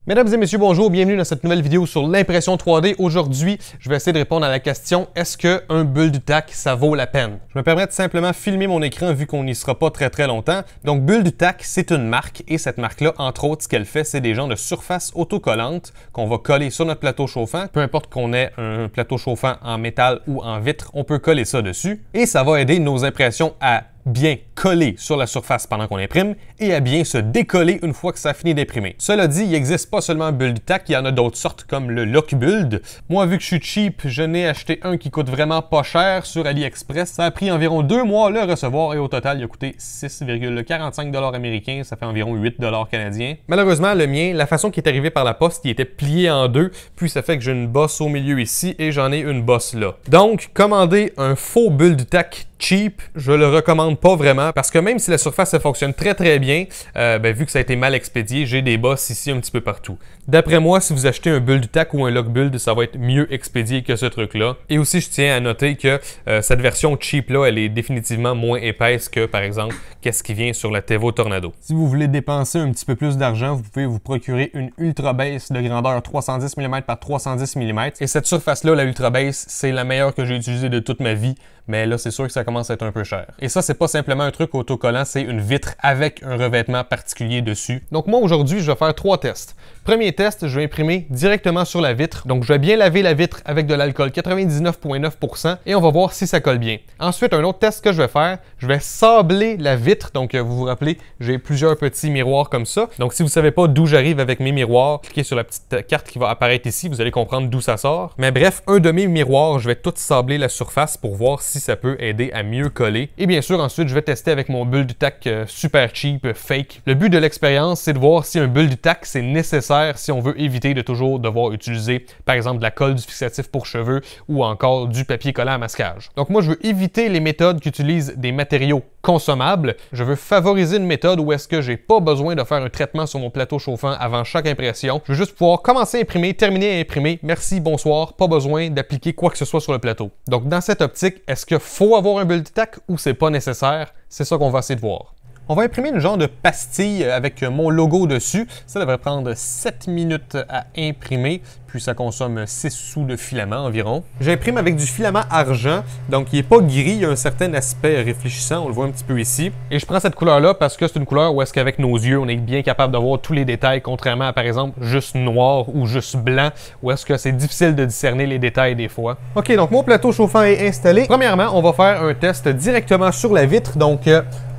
Mesdames et messieurs, bonjour, bienvenue dans cette nouvelle vidéo sur l'impression 3D. Aujourd'hui, je vais essayer de répondre à la question « Est-ce qu'un BuildTak, ça vaut la peine? » Je me permets de simplement filmer mon écran vu qu'on n'y sera pas très longtemps. Donc BuildTak, c'est une marque et cette marque-là, entre autres, ce qu'elle fait, c'est des genres de surfaces autocollantes qu'on va coller sur notre plateau chauffant. Peu importe qu'on ait un plateau chauffant en métal ou en vitre, on peut coller ça dessus et ça va aider nos impressions à bien coller sur la surface pendant qu'on imprime et à bien se décoller une fois que ça a fini d'imprimer. Cela dit, il n'existe pas seulement un BuildTak, il y en a d'autres sortes comme le LockBuild. Moi, vu que je suis cheap, je n'ai acheté un qui coûte vraiment pas cher sur AliExpress. Ça a pris environ 2 mois à le recevoir et au total, il a coûté 6,45$ américains, ça fait environ 8$ canadiens. Malheureusement, le mien, la façon qui est arrivé par la poste, il était plié en deux, puis ça fait que j'ai une bosse au milieu ici et j'en ai une bosse là. Donc, commander un faux BuildTak cheap, je le recommande pas vraiment parce que même si la surface elle fonctionne très bien, vu que ça a été mal expédié, j'ai des bosses ici un petit peu partout. D'après moi, si vous achetez un BuildTak ou un LockBuild, ça va être mieux expédié que ce truc-là. Et aussi, je tiens à noter que cette version cheap-là, elle est définitivement moins épaisse que, par exemple, qu'est-ce qui vient sur la Tevo Tornado. Si vous voulez dépenser un petit peu plus d'argent, vous pouvez vous procurer une Ultra Base de grandeur 310 mm par 310 mm. Et cette surface-là, la Ultra Base, c'est la meilleure que j'ai utilisée de toute ma vie. Mais là, c'est sûr que ça commence à être un peu cher. Et ça, c'est pas simplement un truc autocollant, c'est une vitre avec un revêtement particulier dessus. Donc moi, aujourd'hui, je vais faire 3 tests. Premier test, je vais imprimer directement sur la vitre. Donc je vais bien laver la vitre avec de l'alcool 99,9% et on va voir si ça colle bien. Ensuite, un autre test que je vais faire, je vais sabler la vitre. Donc vous vous rappelez, j'ai plusieurs petits miroirs comme ça. Donc si vous ne savez pas d'où j'arrive avec mes miroirs, cliquez sur la petite carte qui va apparaître ici, vous allez comprendre d'où ça sort. Mais bref, un de mes miroirs, je vais tout sabler la surface pour voir si ça peut aider à mieux coller. Et bien sûr, ensuite, je vais tester avec mon BuildTak super cheap, fake. Le but de l'expérience, c'est de voir si un BuildTak, c'est nécessaire si on veut éviter de toujours devoir utiliser, par exemple, de la colle, du fixatif pour cheveux ou encore du papier collant à masquage. Donc moi, je veux éviter les méthodes qui utilisent des matériaux consommables. Je veux favoriser une méthode où est-ce que j'ai pas besoin de faire un traitement sur mon plateau chauffant avant chaque impression. Je veux juste pouvoir commencer à imprimer, terminer à imprimer. Merci, bonsoir. Pas besoin d'appliquer quoi que ce soit sur le plateau. Donc dans cette optique, est-ce qu'il faut avoir un BuildTak ou c'est pas nécessaire? C'est ça qu'on va essayer de voir. On va imprimer une genre de pastille avec mon logo dessus. Ça devrait prendre 7 minutes à imprimer, puis ça consomme 6 sous de filament environ. J'imprime avec du filament argent, donc il n'est pas gris, il y a un certain aspect réfléchissant, on le voit un petit peu ici. Et je prends cette couleur-là parce que c'est une couleur où est-ce qu'avec nos yeux, on est bien capable de voir tous les détails, contrairement à, par exemple, juste noir ou juste blanc, où est-ce que c'est difficile de discerner les détails des fois. OK, donc mon plateau chauffant est installé. Premièrement, on va faire un test directement sur la vitre, donc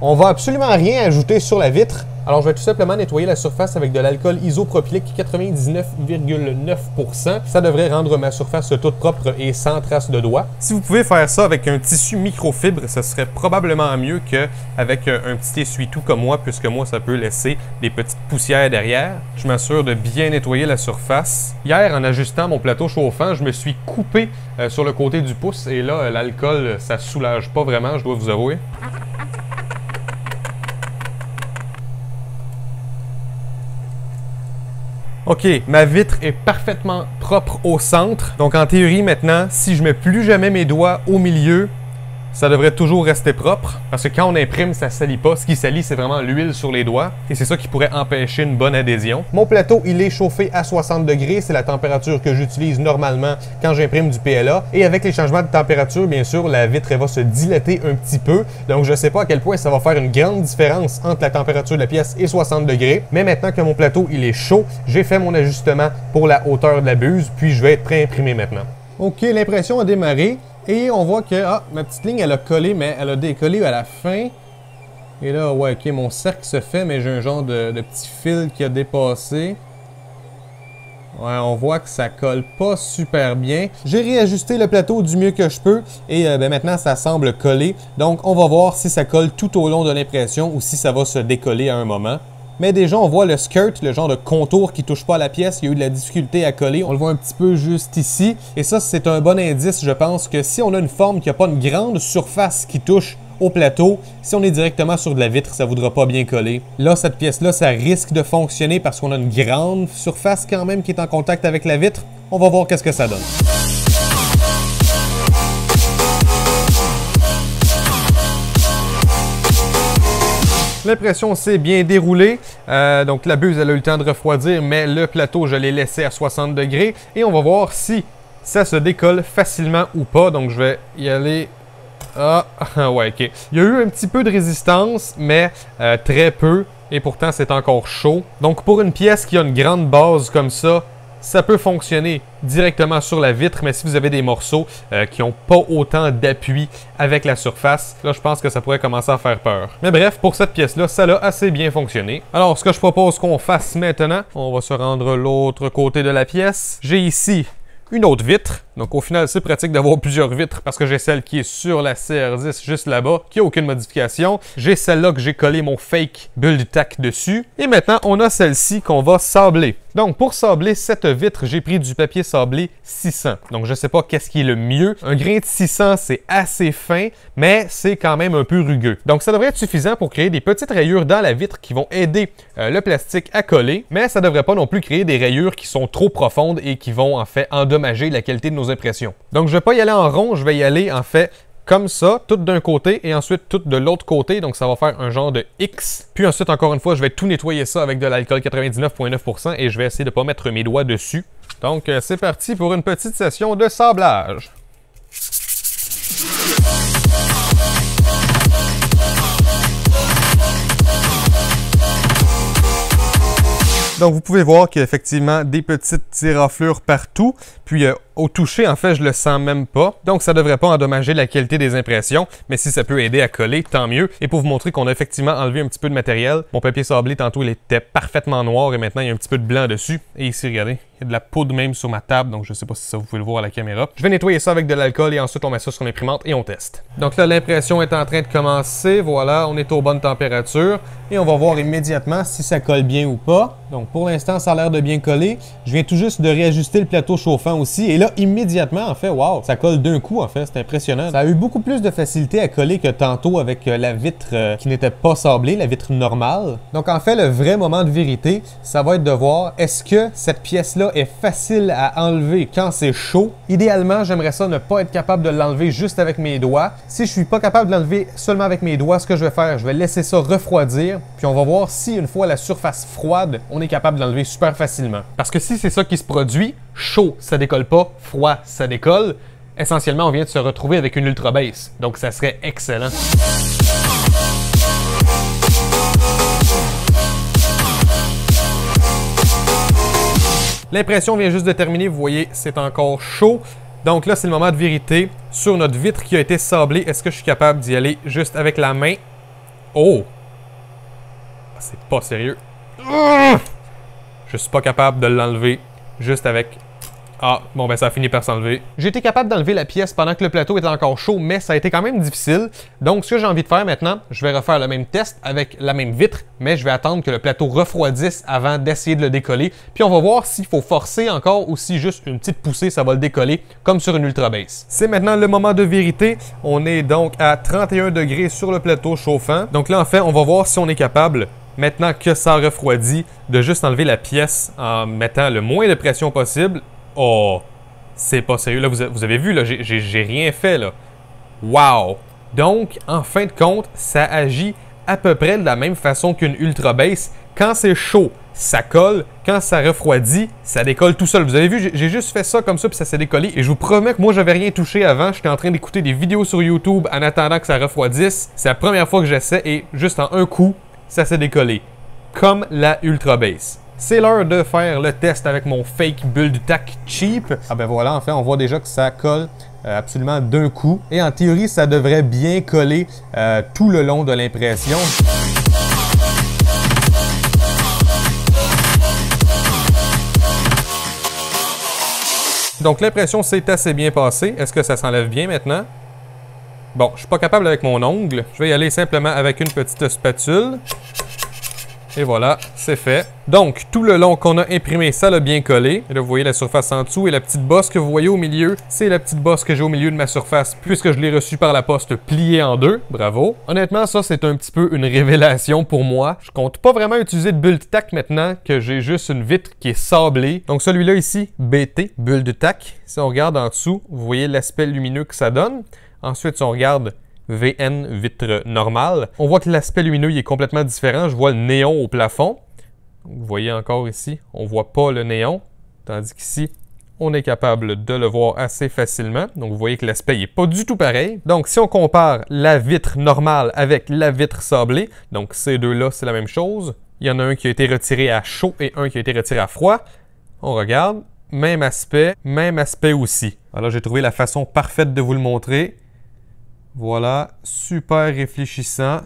on va absolument rien ajouter sur la vitre. Alors, je vais tout simplement nettoyer la surface avec de l'alcool isopropylique 99,9%. Ça devrait rendre ma surface toute propre et sans trace de doigts. Si vous pouvez faire ça avec un tissu microfibre, ce serait probablement mieux qu'avec un petit essuie-tout comme moi, puisque moi, ça peut laisser des petites poussières derrière. Je m'assure de bien nettoyer la surface. Hier, en ajustant mon plateau chauffant, je me suis coupé sur le côté du pouce et là, l'alcool, ça soulage pas vraiment, je dois vous avouer. OK, ma vitre est parfaitement propre au centre. Donc en théorie maintenant, si je mets plus jamais mes doigts au milieu, ça devrait toujours rester propre. Parce que quand on imprime, ça ne salit pas. Ce qui salit, c'est vraiment l'huile sur les doigts. Et c'est ça qui pourrait empêcher une bonne adhésion. Mon plateau, il est chauffé à 60 degrés. C'est la température que j'utilise normalement quand j'imprime du PLA. Et avec les changements de température, bien sûr, la vitre elle va se dilater un petit peu. Donc je ne sais pas à quel point ça va faire une grande différence entre la température de la pièce et 60 degrés. Mais maintenant que mon plateau, il est chaud, j'ai fait mon ajustement pour la hauteur de la buse. Puis je vais être prêt à imprimer maintenant. OK, l'impression a démarré. Et on voit que, ma petite ligne, elle a collé, mais elle a décollé à la fin. Et là, ouais, OK, mon cercle se fait, mais j'ai un genre de petit fil qui a dépassé. Ouais, on voit que ça colle pas super bien. J'ai réajusté le plateau du mieux que je peux et maintenant, ça semble coller. Donc, on va voir si ça colle tout au long de l'impression ou si ça va se décoller à un moment. Mais déjà, on voit le skirt, le genre de contour qui touche pas à la pièce. Il y a eu de la difficulté à coller. On le voit un petit peu juste ici. Et ça, c'est un bon indice, je pense, que si on a une forme qui n'a pas une grande surface qui touche au plateau, si on est directement sur de la vitre, ça ne voudra pas bien coller. Là, cette pièce-là, ça risque de fonctionner parce qu'on a une grande surface quand même qui est en contact avec la vitre. On va voir qu'est-ce que ça donne. L'impression s'est bien déroulée. Donc la buse, elle a eu le temps de refroidir, mais le plateau, je l'ai laissé à 60 degrés. Et on va voir si ça se décolle facilement ou pas. Donc je vais y aller... Ah, ouais, ok. Il y a eu un petit peu de résistance, mais très peu. Et pourtant, c'est encore chaud. Donc pour une pièce qui a une grande base comme ça peut fonctionner directement sur la vitre, mais si vous avez des morceaux qui n'ont pas autant d'appui avec la surface, là, je pense que ça pourrait commencer à faire peur. Mais bref, pour cette pièce-là, ça a assez bien fonctionné. Alors, ce que je propose qu'on fasse maintenant, on va se rendre l'autre côté de la pièce. J'ai ici une autre vitre. Donc au final, c'est pratique d'avoir plusieurs vitres parce que j'ai celle qui est sur la CR10 juste là-bas, qui n'a aucune modification. J'ai celle-là que j'ai collé mon fake build tack dessus. Et maintenant, on a celle-ci qu'on va sabler. Donc pour sabler cette vitre, j'ai pris du papier sablé 600. Donc je ne sais pas qu'est-ce qui est le mieux. Un grain de 600, c'est assez fin, mais c'est quand même un peu rugueux. Donc ça devrait être suffisant pour créer des petites rayures dans la vitre qui vont aider le plastique à coller, mais ça ne devrait pas non plus créer des rayures qui sont trop profondes et qui vont en fait endommager la qualité de nos impressions. Donc je ne vais pas y aller en rond, je vais y aller en fait comme ça, tout d'un côté et ensuite tout de l'autre côté. Donc ça va faire un genre de X. Puis ensuite, encore une fois, je vais tout nettoyer ça avec de l'alcool 99,9% et je vais essayer de ne pas mettre mes doigts dessus. Donc c'est parti pour une petite session de sablage. Donc vous pouvez voir qu'il y a effectivement des petites tiraflures partout. Puis au toucher, en fait, je le sens même pas. Donc ça devrait pas endommager la qualité des impressions. Mais si ça peut aider à coller, tant mieux. Et pour vous montrer qu'on a effectivement enlevé un petit peu de matériel, mon papier sablé, tantôt, il était parfaitement noir et maintenant, il y a un petit peu de blanc dessus. Et ici, regardez, il y a de la poudre même sur ma table. Donc je sais pas si ça vous pouvez le voir à la caméra. Je vais nettoyer ça avec de l'alcool et ensuite on met ça sur l'imprimante et on teste. Donc là, l'impression est en train de commencer. Voilà, on est aux bonnes températures. Et on va voir immédiatement si ça colle bien ou pas. Donc pour l'instant, ça a l'air de bien coller. Je viens tout juste de réajuster le plateau chauffant aussi. Et là, immédiatement, en fait, wow, ça colle d'un coup, en fait. C'est impressionnant. Ça a eu beaucoup plus de facilité à coller que tantôt avec la vitre qui n'était pas sablée, la vitre normale. Donc en fait, le vrai moment de vérité, ça va être de voir est-ce que cette pièce-là est facile à enlever quand c'est chaud. Idéalement, j'aimerais ça ne pas être capable de l'enlever juste avec mes doigts. Si je suis pas capable de l'enlever seulement avec mes doigts, ce que je vais faire, je vais laisser ça refroidir. Puis on va voir si une fois la surface froide, on est capable de l'enlever super facilement. Parce que si c'est ça qui se produit, chaud, ça décolle pas, froid, ça décolle, essentiellement, on vient de se retrouver avec une ultra base. Donc ça serait excellent. L'impression vient juste de terminer, vous voyez, c'est encore chaud. Donc là, c'est le moment de vérité. Sur notre vitre qui a été sablée, est-ce que je suis capable d'y aller juste avec la main? Oh! C'est pas sérieux. Je suis pas capable de l'enlever juste avec... Ah, bon ben ça a fini par s'enlever. J'ai été capable d'enlever la pièce pendant que le plateau était encore chaud, mais ça a été quand même difficile. Donc ce que j'ai envie de faire maintenant, je vais refaire le même test avec la même vitre, mais je vais attendre que le plateau refroidisse avant d'essayer de le décoller. Puis on va voir s'il faut forcer encore ou si juste une petite poussée, ça va le décoller, comme sur une ultra base. C'est maintenant le moment de vérité. On est donc à 31 degrés sur le plateau chauffant. Donc là en fait, on va voir si on est capable, maintenant que ça refroidit, de juste enlever la pièce en mettant le moins de pression possible. Oh, c'est pas sérieux. Là, vous avez vu, là, j'ai rien fait, là. Wow! Donc, en fin de compte, ça agit à peu près de la même façon qu'une Ultra Base. Quand c'est chaud, ça colle. Quand ça refroidit, ça décolle tout seul. Vous avez vu, j'ai juste fait ça comme ça, puis ça s'est décollé. Et je vous promets que moi, j'avais rien touché avant. J'étais en train d'écouter des vidéos sur YouTube en attendant que ça refroidisse. C'est la première fois que j'essaie et juste en un coup, ça s'est décollé. Comme la Ultra Base. C'est l'heure de faire le test avec mon fake build tack cheap. Ah ben voilà, en fait, on voit déjà que ça colle absolument d'un coup. Et en théorie, ça devrait bien coller tout le long de l'impression. Donc l'impression s'est assez bien passée. Est-ce que ça s'enlève bien maintenant? Bon, je suis pas capable avec mon ongle. Je vais y aller simplement avec une petite spatule. Et voilà, c'est fait. Donc, tout le long qu'on a imprimé, ça l'a bien collé. Et là, vous voyez la surface en dessous et la petite bosse que vous voyez au milieu, c'est la petite bosse que j'ai au milieu de ma surface puisque je l'ai reçue par la poste pliée en deux. Bravo. Honnêtement, ça, c'est un petit peu une révélation pour moi. Je compte pas vraiment utiliser de build tack maintenant que j'ai juste une vitre qui est sablée. Donc, celui-là ici, BT, build tack. Si on regarde en dessous, vous voyez l'aspect lumineux que ça donne. Ensuite, si on regarde VN vitre normale. On voit que l'aspect lumineux il est complètement différent. Je vois le néon au plafond. Vous voyez encore ici, on ne voit pas le néon. Tandis qu'ici, on est capable de le voir assez facilement. Donc, vous voyez que l'aspect n'est pas du tout pareil. Donc, si on compare la vitre normale avec la vitre sablée, donc ces deux-là, c'est la même chose. Il y en a un qui a été retiré à chaud et un qui a été retiré à froid. On regarde, même aspect aussi. Alors, j'ai trouvé la façon parfaite de vous le montrer. Voilà, super réfléchissant.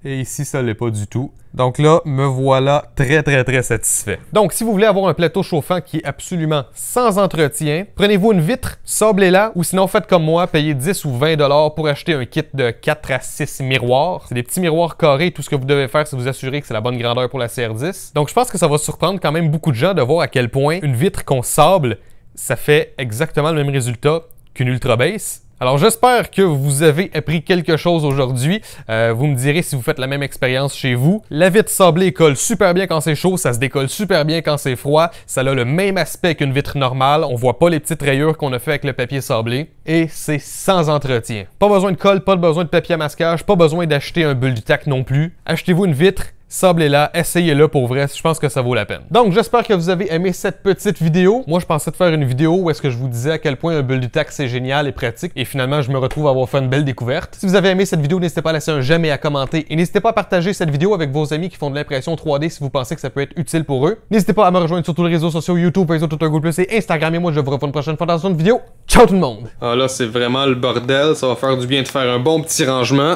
Et ici, ça ne l'est pas du tout. Donc là, me voilà très satisfait. Donc, si vous voulez avoir un plateau chauffant qui est absolument sans entretien, prenez-vous une vitre, sablez-la, ou sinon faites comme moi, payez 10 ou 20 $ pour acheter un kit de 4 à 6 miroirs. C'est des petits miroirs carrés. Tout ce que vous devez faire, c'est vous assurer que c'est la bonne grandeur pour la CR10. Donc, je pense que ça va surprendre quand même beaucoup de gens de voir à quel point une vitre qu'on sable, ça fait exactement le même résultat qu'une Ultra Base. Alors, j'espère que vous avez appris quelque chose aujourd'hui. Vous me direz si vous faites la même expérience chez vous. La vitre sablée colle super bien quand c'est chaud, ça se décolle super bien quand c'est froid. Ça a le même aspect qu'une vitre normale. On voit pas les petites rayures qu'on a fait avec le papier sablé. Et c'est sans entretien. Pas besoin de colle, pas besoin de papier à masquage, pas besoin d'acheter un bulle du tac non plus. Achetez-vous une vitre, sablez-la, essayez-la pour vrai, je pense que ça vaut la peine. Donc, j'espère que vous avez aimé cette petite vidéo. Moi, je pensais de faire une vidéo où est-ce que je vous disais à quel point un bulle du tac c'est génial et pratique. Et finalement, je me retrouve à avoir fait une belle découverte. Si vous avez aimé cette vidéo, n'hésitez pas à laisser un j'aime et à commenter. Et n'hésitez pas à partager cette vidéo avec vos amis qui font de l'impression 3D si vous pensez que ça peut être utile pour eux. N'hésitez pas à me rejoindre sur tous les réseaux sociaux YouTube, Facebook, Twitter, Google+, et Instagram. Et moi, je vous revois une prochaine fois dans une vidéo. Ciao tout le monde! Ah là, c'est vraiment le bordel. Ça va faire du bien de faire un bon petit rangement.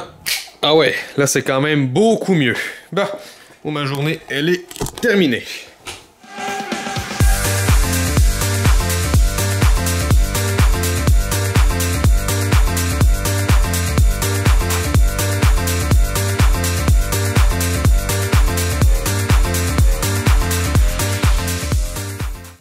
Ah ouais, là, c'est quand même beaucoup mieux. Bon. Ma journée, elle est terminée.